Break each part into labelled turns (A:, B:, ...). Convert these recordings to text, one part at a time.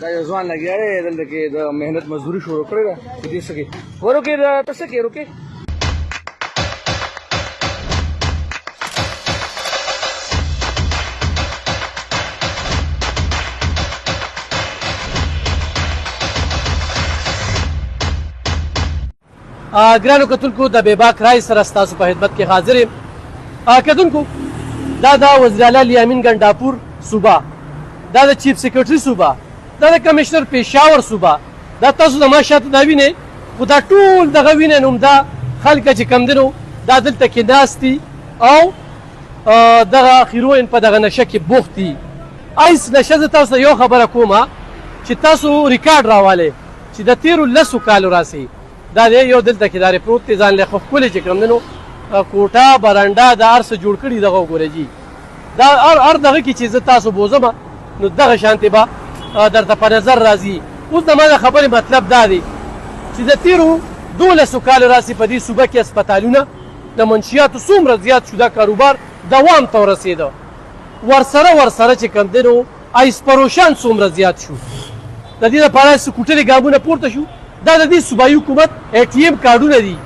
A: دا یو ځوان لګیا دی دلته کې د محنت مزدوري شروع کړې ده په دې څه کې ورکې ته څه کې روکې
B: ګرانو کتونکو د بېباک رای سره ستاسو په خدمت کې حاضر یم کتونکو دا د وزیر اعلی لیامین ګنډاپور صوبه دا د چیف سیکرټري صوبه دا د کمشنر پېښور صوبه دا تاسو زما شاته دا وینئ خو دا ټول دغه وینئ نو دا خلکه چې کوم دی نو دا دلته کې ناست دي او دغه هیروین په دغه نشه کې بوخت دي ایس نشه زه تاسو ته یو خبره کومه چې تاسو ریکارډ راوالی چې د تېرو 10 کالو راسي دا دی یو دلته کې دا پروت دی ځان له خو ښکلې چې کوم دی نو کوټه برنډه دا هر څه جوړ کړي دغه وګورئ جي دا هر دغه کې چې زه تاسو بوزم نو دغه شانتې به درته په نظر راځي اوس زما د خبرې مطلب دا دی چې د تېرو 12 کالو راسي په دې صوبه کې اسپتالونه د منشیاتو څومره زیات شو دا کاروبار دوام ته ورسېده ورسره چې کوم دی نو ایس پروشان څومره زیات شو د دې لپاره سکوټري ګامونه پورته شو دا د دې صوبایي حکومت ATM کارډونه دي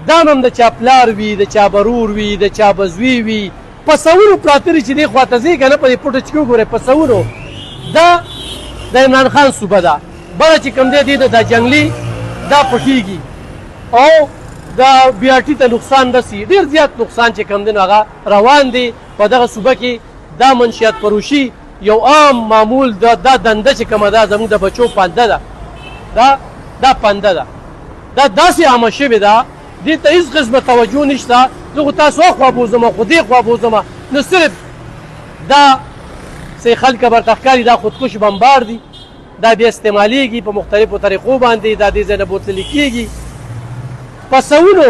B: دا هم د چا پلار وي د چا برور وي د چا بزوي وي په سوونو پراته دي چې دې خواته ځي که نه په دې پټه چې وګورئ په سوونو دا د عمران خان صوبه ده بله چې کوم دی دې د جنګلي دا پټېږي او دا BRT ته نقصان رسي ډېر زیات نقصان چې کوم دی نو هغه روان دی په دغه صوبه کې دا منشیات فروشي یو عام معمول دا دنده چې کومه ده زموږ د بچو پانده ده دا پنده ده دا داسې عامه شوې ده دې ته هېڅ قسمه توجه نشته زه خو تاسو اخوا بوزم خو دې خوا بوزم نو صرف دا څه خلکه برته ښکاري دا خودکش بمبار دي دا بیا استعمالیږي په مختلفو طریقو باندې دا دې ځای نه بوتللي کېږي په سوونو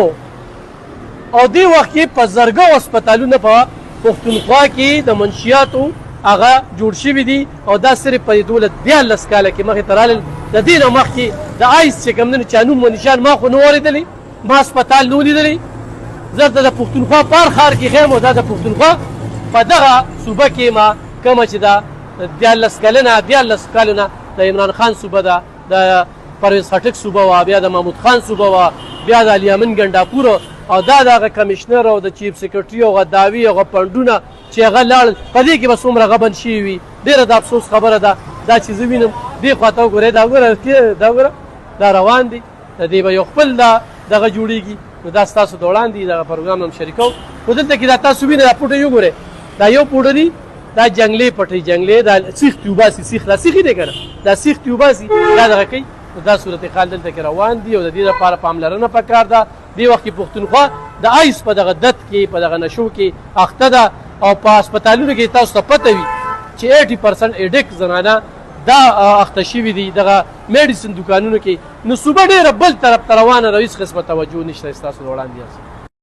B: او دې وخت کې په زرګو اسپتالونه په پښتونخوا کې د منشیاتو هغه جوړ شوي دي او دا صرف په دې 12 کاله کې مخې ته رالل د دې نه مخکې د آیس چې کوم دی نو چا نوم و نشان ما خو نه اورېدلی ما اسپتال نه لیدلی زه د پښتونخوا په هر ښار کې ښیم او دا د پښتونخوا په دغه صوبه کې ما کومه چې دا 12 کالو نه د عمران خان صوبه ده د پرویز خټک صوبه وه بیا د محمود خان صوبه وه بیا د لیامین ګنډاپور او دا د هغه کمیشنر او د چیف سیکرټري او غداوي او پنډونه چې هغه لاړل په دې کې به څومره غبن شوي وي ډېره د افسوس خبره ده دا چې زه وینم دې خواته وګورئ دا وګوره دا روان دي د دې به یو خپل دغه جوړېږي نو دا ستاسو د وړاندې دغه پروګرام هم شریکوم خو دلته کې دا تاسو وینئ دا پوټی وګورئ دا یو پوډه دي دا جنګلې پټۍ جنګلې دا سیخ تیوباسي سیخ لا سیخي دی که نه دا سیخ تیوباسي دا دغه کوي نو دا صورتحال دلته کې روان دي او د دې لپاره پاملرنه پکار ده دې وخت کې پښتونخوا د آیس په دغه دت کې په دغه نشو کې اخته ده او په اسپتالونو کې تاسو ته پته وي چې 80% ایډک زنانه دا اخته شوي دي دغه میډیسن دوکانونو کې نو صوبه ډېره بل طرف ته روانه ده هېڅ قسمه توجه نشته ستاسو د وړاندې